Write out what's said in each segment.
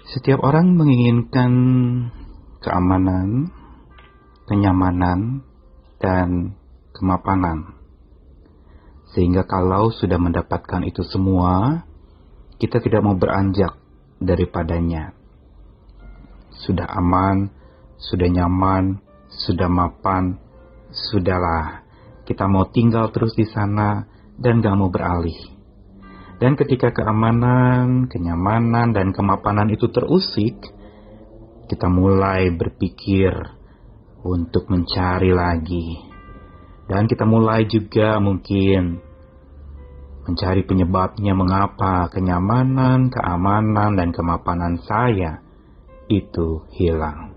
Setiap orang menginginkan keamanan, kenyamanan, dan kemapanan. Sehingga kalau sudah mendapatkan itu semua, kita tidak mau beranjak daripadanya. Sudah aman, sudah nyaman, sudah mapan, sudahlah. Kita mau tinggal terus di sana dan gak mau beralih. Dan ketika keamanan, kenyamanan, dan kemapanan itu terusik, kita mulai berpikir untuk mencari lagi. Dan kita mulai juga mungkin mencari penyebabnya mengapa kenyamanan, keamanan, dan kemapanan saya itu hilang.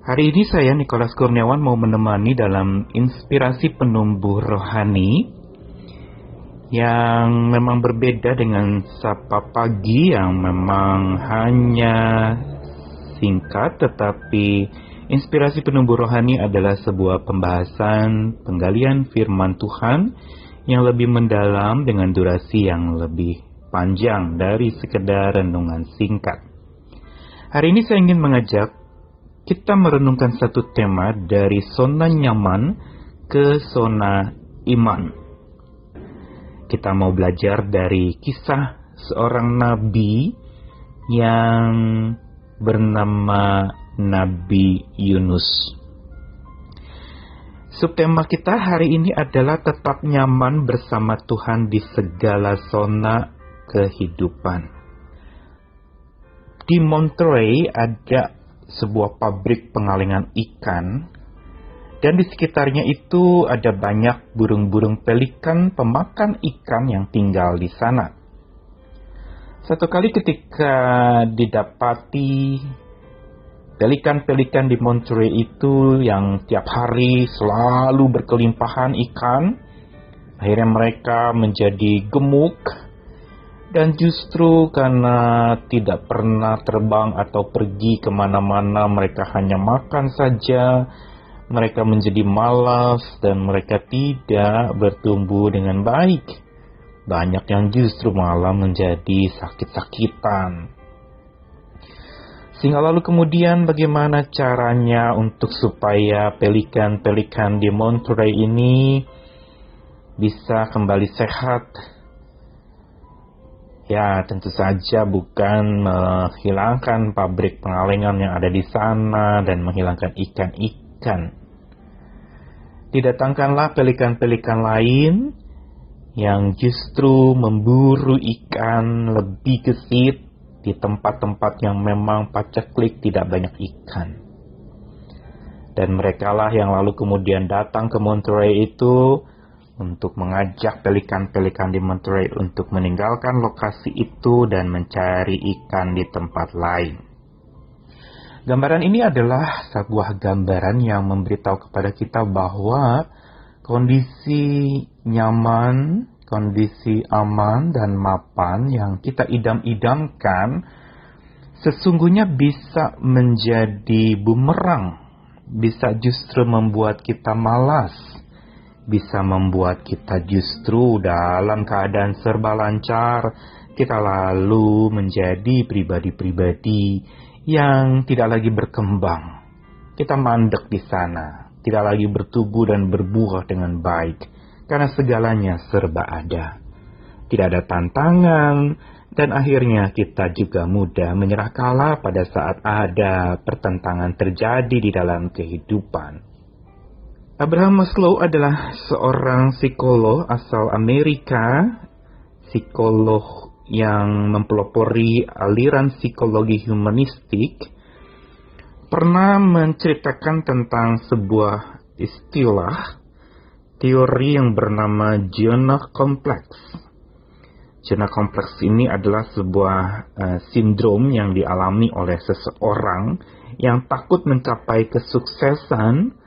Hari ini saya, Nicholas Kurniawan, mau menemani dalam inspirasi penumbuh rohani yang memang berbeda dengan Sapa Pagi yang memang hanya singkat, tetapi inspirasi penumbuh rohani adalah sebuah pembahasan penggalian firman Tuhan yang lebih mendalam dengan durasi yang lebih panjang dari sekedar renungan singkat. Hari ini saya ingin mengajak kita merenungkan satu tema dari zona nyaman ke zona iman. Kita mau belajar dari kisah seorang nabi yang bernama Nabi Yunus. Subtema kita hari ini adalah tetap nyaman bersama Tuhan di segala zona kehidupan. Di Monterey ada sebuah pabrik pengalengan ikan. Dan di sekitarnya itu ada banyak burung-burung pelikan pemakan ikan yang tinggal di sana. Satu kali ketika didapati pelikan-pelikan di Monterey itu yang tiap hari selalu berkelimpahan ikan, akhirnya mereka menjadi gemuk. Dan justru karena tidak pernah terbang atau pergi kemana-mana, mereka hanya makan saja. Mereka menjadi malas dan mereka tidak bertumbuh dengan baik. Banyak yang justru malah menjadi sakit-sakitan. Sehingga lalu kemudian bagaimana caranya untuk supaya pelikan-pelikan di Monterey ini bisa kembali sehat? Ya, tentu saja bukan menghilangkan pabrik pengalengan yang ada di sana dan menghilangkan ikan-ikan. Didatangkanlah pelikan-pelikan lain yang justru memburu ikan lebih gesit di tempat-tempat yang memang paceklik tidak banyak ikan. Dan merekalah yang lalu kemudian datang ke Monterey itu untuk mengajak pelikan-pelikan di Monterey untuk meninggalkan lokasi itu dan mencari ikan di tempat lain. Gambaran ini adalah sebuah gambaran yang memberitahu kepada kita bahwa kondisi nyaman, kondisi aman dan mapan yang kita idam-idamkan sesungguhnya bisa menjadi bumerang, bisa justru membuat kita malas, bisa membuat kita justru dalam keadaan serba lancar, kita lalu menjadi pribadi-pribadi yang tidak lagi berkembang. Kita mandek di sana, tidak lagi bertumbuh dan berbuah dengan baik, karena segalanya serba ada. Tidak ada tantangan, dan akhirnya kita juga mudah menyerah kalah pada saat ada pertentangan terjadi di dalam kehidupan. Abraham Maslow adalah seorang psikolog asal Amerika, psikolog yang mempelopori aliran psikologi humanistik, pernah menceritakan tentang sebuah istilah teori yang bernama zona kompleks. Zona kompleks ini adalah sebuah sindrom yang dialami oleh seseorang yang takut mencapai kesuksesan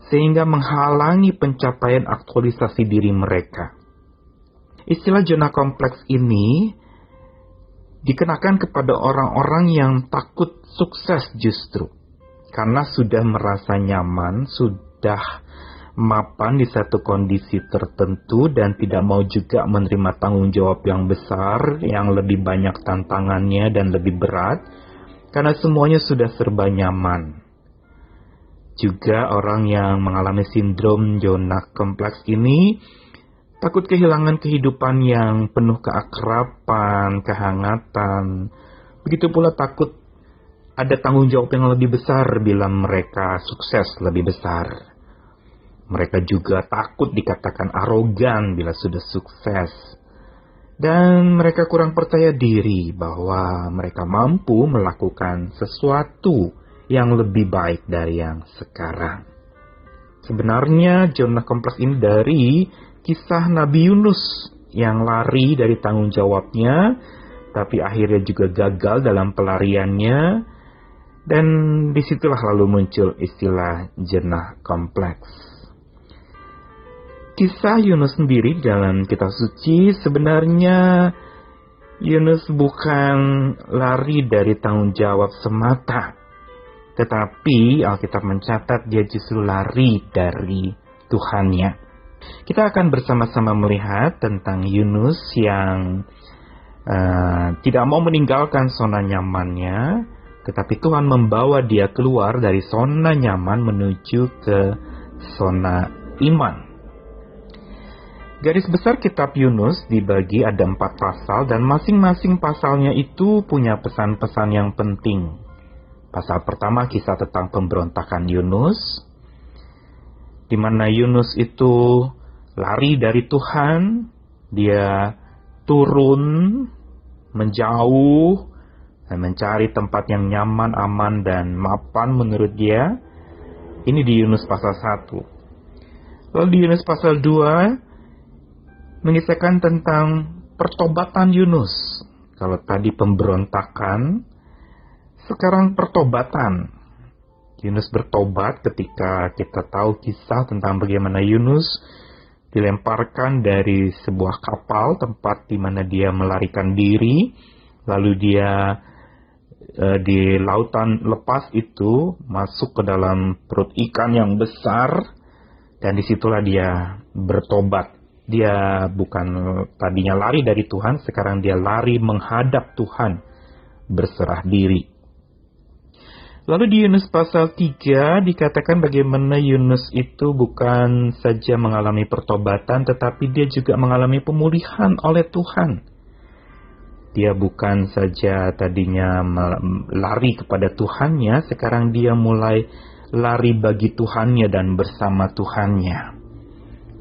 sehingga menghalangi pencapaian aktualisasi diri mereka. Istilah zona kompleks ini dikenakan kepada orang-orang yang takut sukses justru. Karena sudah merasa nyaman, sudah mapan di satu kondisi tertentu dan tidak mau juga menerima tanggung jawab yang besar, yang lebih banyak tantangannya dan lebih berat, karena semuanya sudah serba nyaman. Juga orang yang mengalami sindrom zona kompleks ini takut kehilangan kehidupan yang penuh keakraban, kehangatan. Begitu pula takut ada tanggung jawab yang lebih besar bila mereka sukses lebih besar. Mereka juga takut dikatakan arogan bila sudah sukses. Dan mereka kurang percaya diri bahwa mereka mampu melakukan sesuatu yang lebih baik dari yang sekarang. Sebenarnya zona kompleks ini dari kisah Nabi Yunus yang lari dari tanggung jawabnya, tapi akhirnya juga gagal dalam pelariannya. Dan disitulah lalu muncul istilah zona kompleks. Kisah Yunus sendiri dalam kitab suci, sebenarnya Yunus bukan lari dari tanggung jawab semata. Tetapi Alkitab mencatat dia justru lari dari Tuhannya. Kita akan bersama-sama melihat tentang Yunus yang tidak mau meninggalkan zona nyamannya, tetapi Tuhan membawa dia keluar dari zona nyaman menuju ke zona iman. Garis besar kitab Yunus dibagi ada 4 pasal dan masing-masing pasalnya itu punya pesan-pesan yang penting. Pasal pertama kisah tentang pemberontakan Yunus, di mana Yunus itu lari dari Tuhan, dia turun, menjauh, dan mencari tempat yang nyaman, aman, dan mapan menurut dia. Ini di Yunus pasal 1. Lalu di Yunus pasal 2, mengisahkan tentang pertobatan Yunus. Kalau tadi pemberontakan, sekarang pertobatan. Yunus bertobat ketika kita tahu kisah tentang bagaimana Yunus dilemparkan dari sebuah kapal, tempat di mana dia melarikan diri, lalu dia di lautan lepas itu masuk ke dalam perut ikan yang besar, dan disitulah dia bertobat. Dia bukan tadinya lari dari Tuhan, sekarang dia lari menghadap Tuhan, berserah diri. Lalu di Yunus pasal 3 dikatakan bagaimana Yunus itu bukan saja mengalami pertobatan, tetapi dia juga mengalami pemulihan oleh Tuhan. Dia bukan saja tadinya lari kepada Tuhannya, sekarang dia mulai lari bagi Tuhannya dan bersama Tuhannya.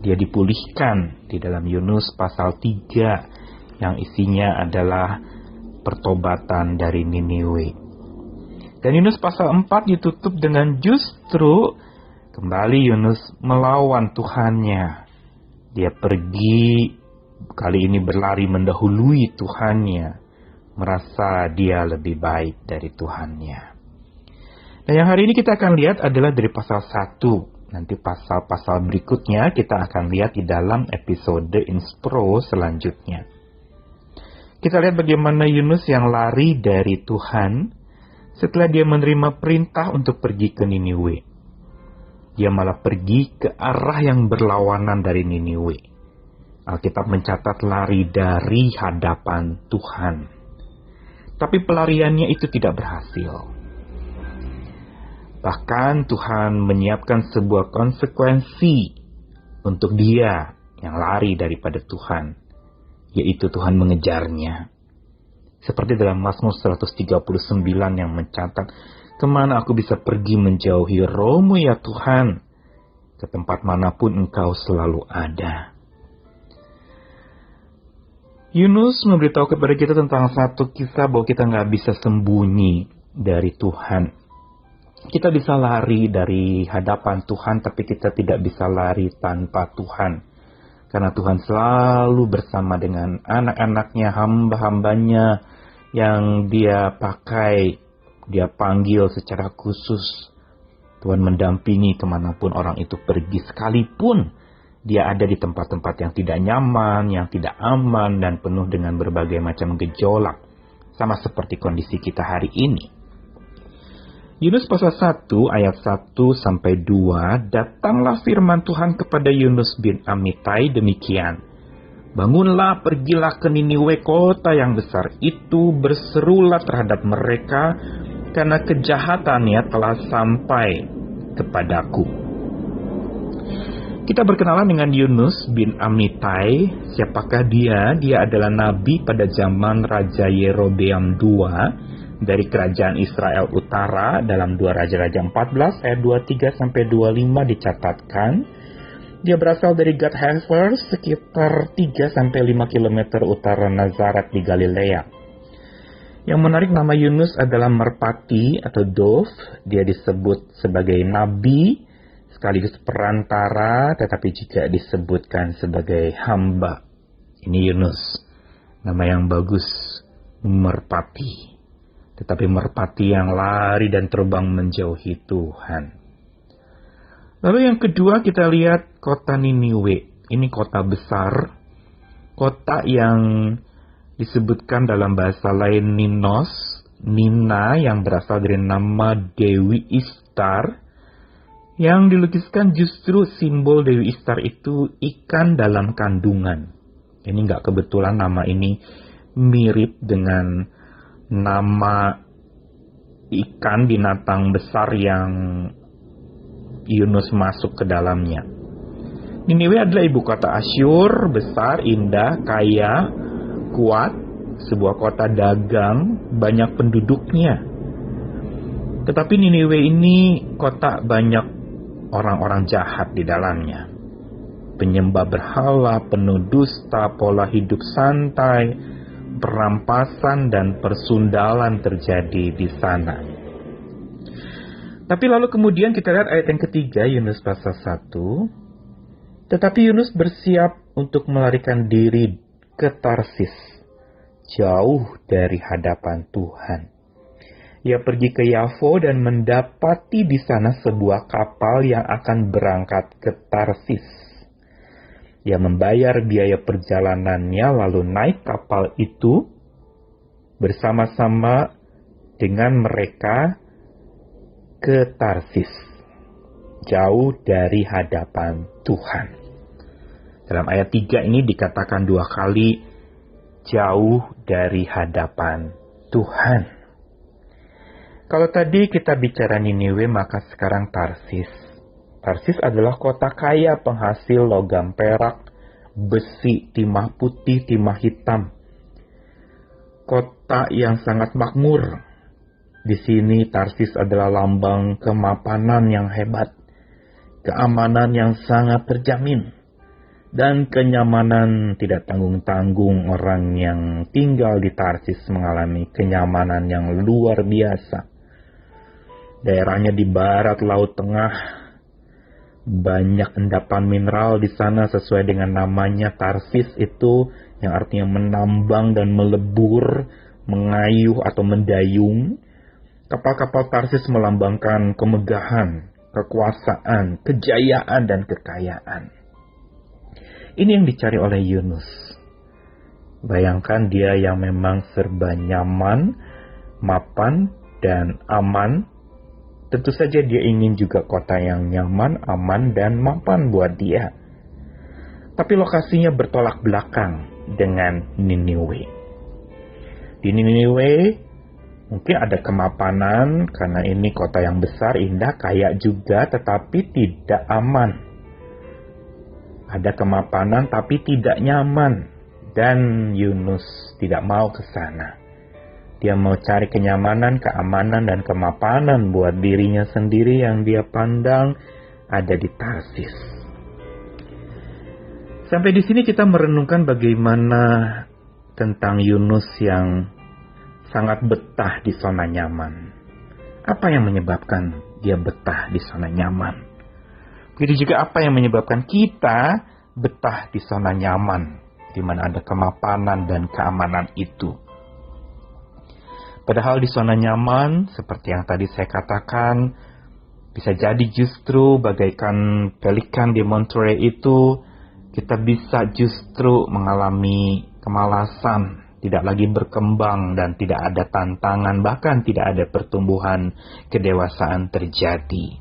Dia dipulihkan di dalam Yunus pasal 3 yang isinya adalah pertobatan dari Niniwe. Dan Yunus pasal 4 ditutup dengan justru kembali Yunus melawan Tuhannya. Dia pergi, kali ini berlari mendahului Tuhannya, merasa dia lebih baik dari Tuhannya. Nah, yang hari ini kita akan lihat adalah dari pasal 1. Nanti pasal-pasal berikutnya kita akan lihat di dalam episode Inspro selanjutnya. Kita lihat bagaimana Yunus yang lari dari Tuhan setelah dia menerima perintah untuk pergi ke Niniwe. Dia malah pergi ke arah yang berlawanan dari Niniwe. Alkitab mencatat lari dari hadapan Tuhan. Tapi pelariannya itu tidak berhasil. Bahkan Tuhan menyiapkan sebuah konsekuensi untuk dia yang lari daripada Tuhan, yaitu Tuhan mengejarnya. Seperti dalam Mazmur 139 yang mencatat, "Kemana aku bisa pergi menjauhi Roh-Mu ya Tuhan? Ke tempat manapun Engkau selalu ada." Yunus memberitahu kepada kita tentang satu kisah bahwa kita nggak bisa sembunyi dari Tuhan. Kita bisa lari dari hadapan Tuhan, tapi kita tidak bisa lari tanpa Tuhan. Karena Tuhan selalu bersama dengan anak-anaknya, hamba-hambanya yang dia pakai, dia panggil secara khusus. Tuhan mendampingi kemanapun orang itu pergi, sekalipun dia ada di tempat-tempat yang tidak nyaman, yang tidak aman, dan penuh dengan berbagai macam gejolak. Sama seperti kondisi kita hari ini. Yunus pasal 1 ayat 1 sampai 2, datanglah firman Tuhan kepada Yunus bin Amittai demikian. Bangunlah, pergilah ke Niniwe, kota yang besar itu, berserulah terhadap mereka, karena kejahatannya telah sampai kepadaku. Kita berkenalan dengan Yunus bin Amittai. Siapakah dia? Dia adalah nabi pada zaman Raja Yerobeam II dari kerajaan Israel Utara. Dalam 2 Raja-Raja 14 ayat 23 sampai 25 dicatatkan. Dia berasal dari Gad Hefer, sekitar 3 sampai 5 km utara Nazaret di Galilea. Yang menarik, nama Yunus adalah merpati atau dove. Dia disebut sebagai nabi, sekaligus perantara, tetapi juga disebutkan sebagai hamba. Ini Yunus, nama yang bagus, merpati. Tetapi merpati yang lari dan terbang menjauhi Tuhan. Lalu yang kedua kita lihat kota Niniwe. Ini kota besar, kota yang disebutkan dalam bahasa lain Ninos, Nina, yang berasal dari nama Dewi Ishtar, yang dilukiskan justru simbol Dewi Ishtar itu ikan dalam kandungan. Ini nggak kebetulan nama ini mirip dengan nama ikan binatang besar yang Yunus masuk ke dalamnya. Niniwe adalah ibu kota Asyur, besar, indah, kaya, kuat, sebuah kota dagang, banyak penduduknya. Tetapi Niniwe ini kota banyak orang-orang jahat di dalamnya. Penyembah berhala, penuh dusta, pola hidup santai, perampasan dan persundalan terjadi di sana. Tapi lalu kemudian kita lihat ayat yang ketiga, Yunus pasal 1. Tetapi Yunus bersiap untuk melarikan diri ke Tarsis, jauh dari hadapan Tuhan. Ia pergi ke Yafo dan mendapati di sana sebuah kapal yang akan berangkat ke Tarsis. Ia membayar biaya perjalanannya lalu naik kapal itu bersama-sama dengan mereka ke Tarsis, jauh dari hadapan Tuhan. Dalam ayat 3 ini dikatakan 2 kali, jauh dari hadapan Tuhan. Kalau tadi kita bicara Niniwe, maka sekarang Tarsis. Tarsis adalah kota kaya penghasil logam perak, besi, timah putih, timah hitam. Kota yang sangat makmur. Di sini Tarsis adalah lambang kemapanan yang hebat, keamanan yang sangat terjamin, dan kenyamanan tidak tanggung-tanggung. Orang yang tinggal di Tarsis mengalami kenyamanan yang luar biasa. Daerahnya di barat Laut Tengah, banyak endapan mineral di sana sesuai dengan namanya Tarsis itu, yang artinya menambang dan melebur, mengayuh atau mendayung. Kapal-kapal Tarsis melambangkan kemegahan, kekuasaan, kejayaan, dan kekayaan. Ini yang dicari oleh Yunus. Bayangkan dia yang memang serba nyaman, mapan, dan aman. Tentu saja dia ingin juga kota yang nyaman, aman, dan mapan buat dia. Tapi lokasinya bertolak belakang dengan Niniwe. Di Niniwe mungkin ada kemapanan karena ini kota yang besar, indah, kaya juga, tetapi tidak aman. Ada kemapanan tapi tidak nyaman. Dan Yunus tidak mau ke sana. Dia mau cari kenyamanan, keamanan, dan kemapanan buat dirinya sendiri yang dia pandang ada di Tarsis. Sampai di sini kita merenungkan bagaimana tentang Yunus yang sangat betah di zona nyaman. Apa yang menyebabkan dia betah di zona nyaman? Begitu juga apa yang menyebabkan kita betah di zona nyaman, di mana ada kemapanan dan keamanan itu. Padahal di zona nyaman, seperti yang tadi saya katakan, bisa jadi justru bagaikan pelikan di Monterey itu, kita bisa justru mengalami kemalasan, tidak lagi berkembang dan tidak ada tantangan, bahkan tidak ada pertumbuhan kedewasaan terjadi.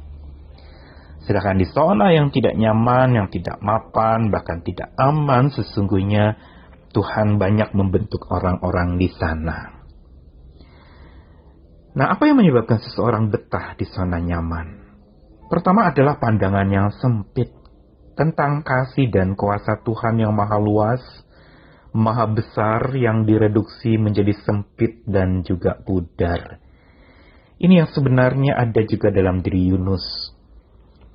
Sedangkan di zona yang tidak nyaman, yang tidak mapan, bahkan tidak aman, sesungguhnya Tuhan banyak membentuk orang-orang di sana. Nah, apa yang menyebabkan seseorang betah di zona nyaman? Pertama adalah pandangan yang sempit tentang kasih dan kuasa Tuhan yang maha luas, maha besar, yang direduksi menjadi sempit dan juga pudar. Ini yang sebenarnya ada juga dalam diri Yunus.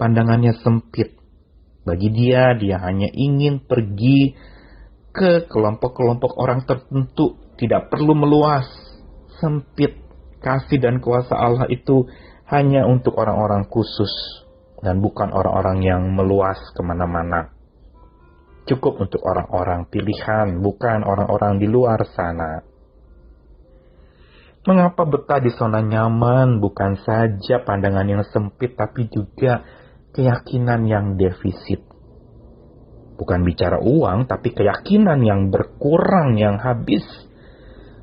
Pandangannya sempit. Bagi dia hanya ingin pergi ke kelompok-kelompok orang tertentu, tidak perlu meluas, sempit. Kasih dan kuasa Allah itu hanya untuk orang-orang khusus dan bukan orang-orang yang meluas kemana-mana. Cukup untuk orang-orang pilihan, bukan orang-orang di luar sana. Mengapa betah di zona nyaman? Bukan saja pandangan yang sempit, tapi juga keyakinan yang defisit. Bukan bicara uang, tapi keyakinan yang berkurang, yang habis.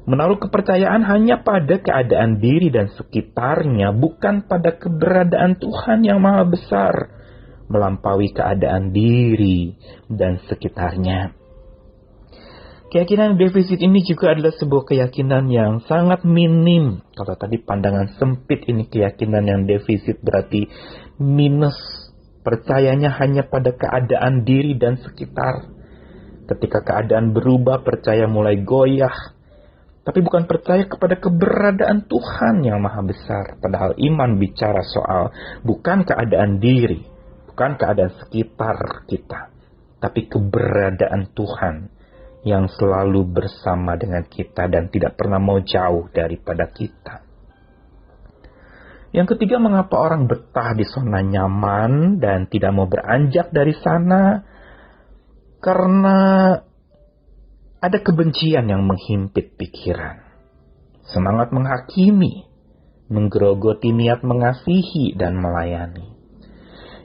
Menaruh kepercayaan hanya pada keadaan diri dan sekitarnya, bukan pada keberadaan Tuhan yang maha besar, melampaui keadaan diri dan sekitarnya. Keyakinan defisit ini juga adalah sebuah keyakinan yang sangat minim. Kalau tadi pandangan sempit, ini keyakinan yang defisit berarti minus. Percayanya hanya pada keadaan diri dan sekitar. Ketika keadaan berubah, percaya mulai goyah. Tapi bukan percaya kepada keberadaan Tuhan yang maha besar. Padahal iman bicara soal bukan keadaan diri, bukan keadaan sekitar kita, tapi keberadaan Tuhan yang selalu bersama dengan kita dan tidak pernah mau jauh daripada kita. Yang ketiga, mengapa orang betah di zona nyaman dan tidak mau beranjak dari sana? Karena ada kebencian yang menghimpit pikiran. Semangat menghakimi, menggerogoti niat mengasihi dan melayani.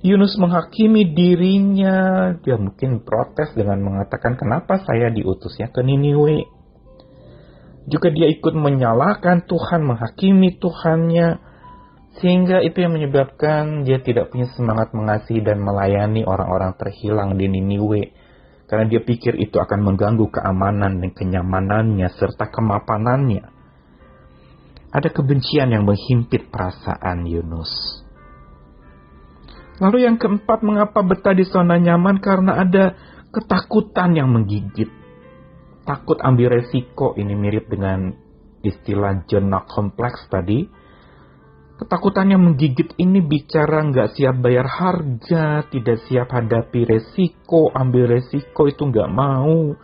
Yunus menghakimi dirinya, dia mungkin protes dengan mengatakan, kenapa saya diutusnya ke Niniwe? Juga dia ikut menyalahkan Tuhan, menghakimi Tuhannya, sehingga itu yang menyebabkan dia tidak punya semangat mengasihi dan melayani orang-orang terhilang di Niniwe. Karena dia pikir itu akan mengganggu keamanan dan kenyamanannya serta kemapanannya. Ada kebencian yang menghimpit perasaan Yunus. Lalu yang keempat, mengapa betah di zona nyaman? Karena ada ketakutan yang menggigit. Takut ambil resiko, ini mirip dengan istilah zona kompleks tadi. Ketakutan yang menggigit ini bicara nggak siap bayar harga, tidak siap hadapi resiko, ambil resiko itu nggak mau,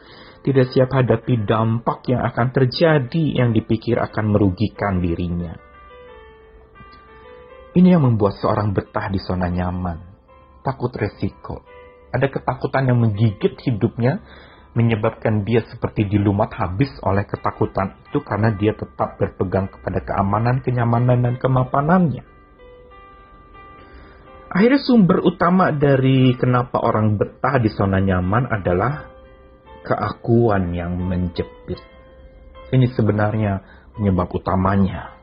tidak siap hadapi dampak yang akan terjadi yang dipikir akan merugikan dirinya. Ini yang membuat seorang betah di zona nyaman, takut resiko. Ada ketakutan yang menggigit hidupnya, menyebabkan dia seperti dilumat habis oleh ketakutan itu karena dia tetap berpegang kepada keamanan, kenyamanan, dan kemapanannya. Akhirnya sumber utama dari kenapa orang betah di zona nyaman adalah keakuan yang menjepit. Ini sebenarnya penyebab utamanya.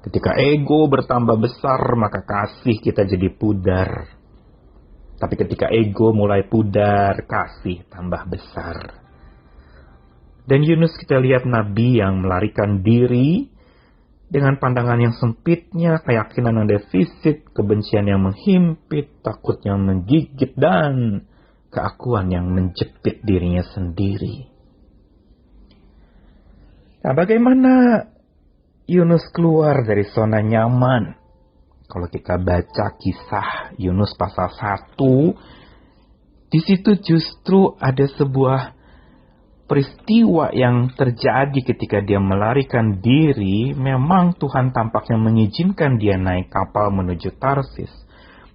Ketika ego bertambah besar, maka kasih kita jadi pudar. Tapi ketika ego mulai pudar, kasih tambah besar. Dan Yunus kita lihat nabi yang melarikan diri dengan pandangan yang sempitnya, keyakinan yang defisit, kebencian yang menghimpit, takut yang menggigit, dan keakuan yang menjepit dirinya sendiri. Nah, bagaimana Yunus keluar dari zona nyaman? Kalau kita baca kisah Yunus pasal 1, di situ justru ada sebuah peristiwa yang terjadi ketika dia melarikan diri. Memang Tuhan tampaknya mengizinkan dia naik kapal menuju Tarsis.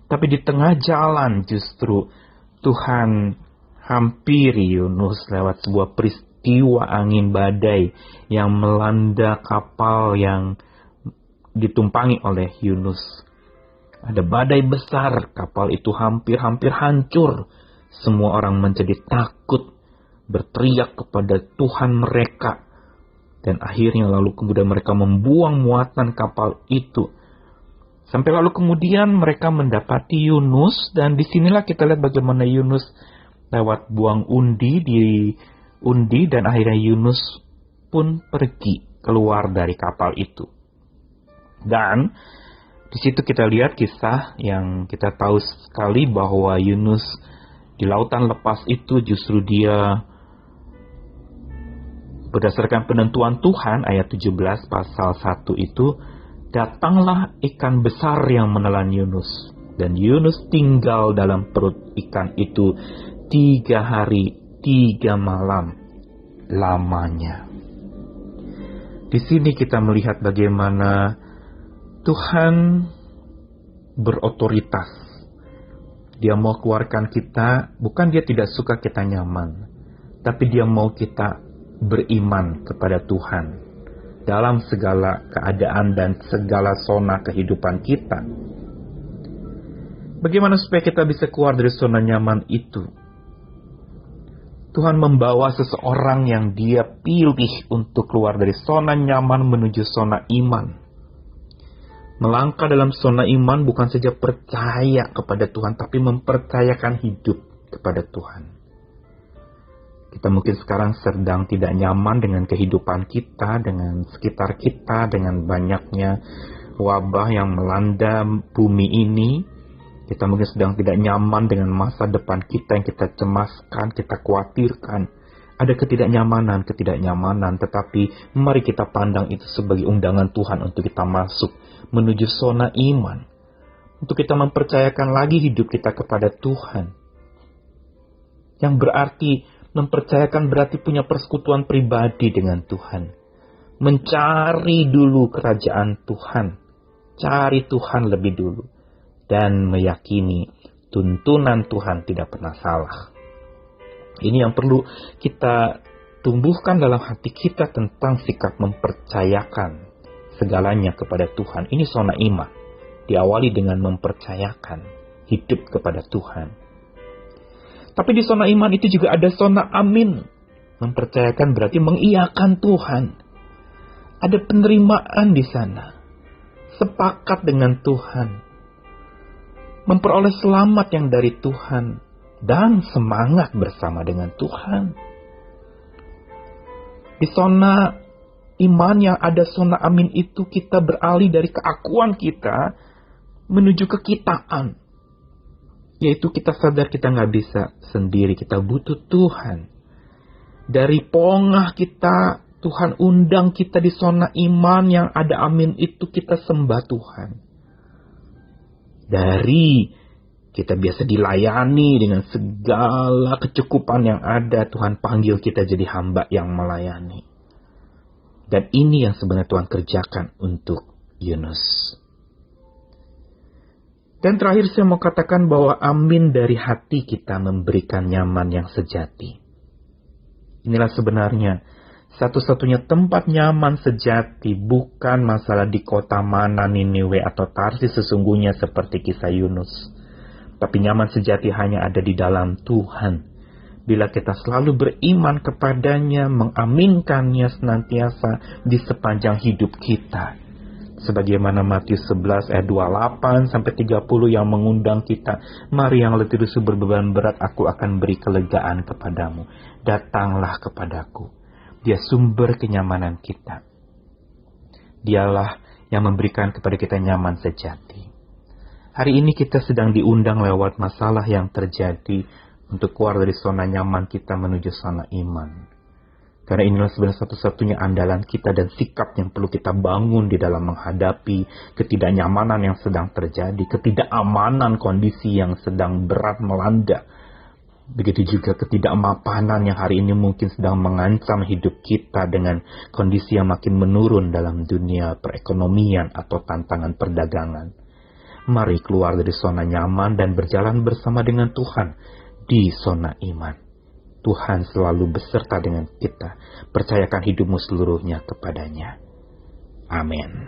Tapi di tengah jalan justru Tuhan hampiri Yunus lewat sebuah peristiwa angin badai yang melanda kapal yang ditumpangi oleh Yunus. Ada badai besar, kapal itu hampir-hampir hancur. Semua orang menjadi takut. berteriak kepada Tuhan mereka. Dan akhirnya lalu kemudian mereka membuang muatan kapal itu. Sampai lalu kemudian mereka mendapati Yunus, dan disinilah kita lihat bagaimana Yunus lewat buang undi dan akhirnya Yunus pun pergi keluar dari kapal itu. Dan di situ kita lihat kisah yang kita tahu sekali bahwa Yunus di lautan lepas itu justru dia berdasarkan penentuan Tuhan ayat 17 pasal 1 itu, datanglah ikan besar yang menelan Yunus. Dan Yunus tinggal dalam perut ikan itu 3 hari 3 malam lamanya. Di sini kita melihat bagaimana Tuhan berotoritas. Dia mau keluarkan kita, bukan dia tidak suka kita nyaman, tapi dia mau kita beriman kepada Tuhan dalam segala keadaan dan segala zona kehidupan kita. Bagaimana supaya kita bisa keluar dari zona nyaman itu? Tuhan membawa seseorang yang dia pilih untuk keluar dari zona nyaman menuju zona iman. Melangkah dalam zona iman bukan saja percaya kepada Tuhan, tapi mempercayakan hidup kepada Tuhan. Kita mungkin sekarang sedang tidak nyaman dengan kehidupan kita, dengan sekitar kita, dengan banyaknya wabah yang melanda bumi ini. Kita mungkin sedang tidak nyaman dengan masa depan kita yang kita cemaskan, kita khawatirkan. Ada ketidaknyamanan, tetapi mari kita pandang itu sebagai undangan Tuhan untuk kita masuk menuju zona iman. Untuk kita mempercayakan lagi hidup kita kepada Tuhan. Yang berarti, mempercayakan berarti punya persekutuan pribadi dengan Tuhan. Mencari dulu kerajaan Tuhan. Cari Tuhan lebih dulu. Dan meyakini tuntunan Tuhan tidak pernah salah. Ini yang perlu kita tumbuhkan dalam hati kita tentang sikap mempercayakan segalanya kepada Tuhan. Ini zona iman. Diawali dengan mempercayakan hidup kepada Tuhan. Tapi di zona iman itu juga ada zona amin. Mempercayakan berarti mengiyakan Tuhan. Ada penerimaan di sana. Sepakat dengan Tuhan. Memperoleh selamat yang dari Tuhan. Dan semangat bersama dengan Tuhan. Di zona iman yang ada zona amin itu kita beralih dari keakuan kita menuju kekitaan. Yaitu kita sadar kita nggak bisa sendiri, kita butuh Tuhan. Dari pongah kita, Tuhan undang kita di zona iman yang ada amin itu kita sembah Tuhan. Dari kita biasa dilayani dengan segala kecukupan yang ada, Tuhan panggil kita jadi hamba yang melayani. Dan ini yang sebenarnya Tuhan kerjakan untuk Yunus. Dan terakhir saya mau katakan bahwa amin dari hati kita memberikan nyaman yang sejati. Inilah sebenarnya satu-satunya tempat nyaman sejati, bukan masalah di kota mana Niniwe atau Tarsis sesungguhnya seperti kisah Yunus. Tapi nyaman sejati hanya ada di dalam Tuhan. Bila kita selalu beriman kepadanya, mengaminkannya senantiasa di sepanjang hidup kita. Sebagaimana Matius 11 ayat 28 sampai 30 yang mengundang kita, mari yang letih lesu berbeban berat, aku akan beri kelegaan kepadamu. Datanglah kepadaku. Dia sumber kenyamanan kita. Dialah yang memberikan kepada kita nyaman sejati. Hari ini kita sedang diundang lewat masalah yang terjadi untuk keluar dari zona nyaman kita menuju zona iman. Karena inilah sebenarnya satu-satunya andalan kita dan sikap yang perlu kita bangun di dalam menghadapi ketidaknyamanan yang sedang terjadi, ketidakamanan kondisi yang sedang berat melanda. Begitu juga ketidakmapanan yang hari ini mungkin sedang mengancam hidup kita dengan kondisi yang makin menurun dalam dunia perekonomian atau tantangan perdagangan. Mari keluar dari zona nyaman dan berjalan bersama dengan Tuhan di zona iman. Tuhan selalu beserta dengan kita. Percayakan hidupmu seluruhnya kepadanya. Amin.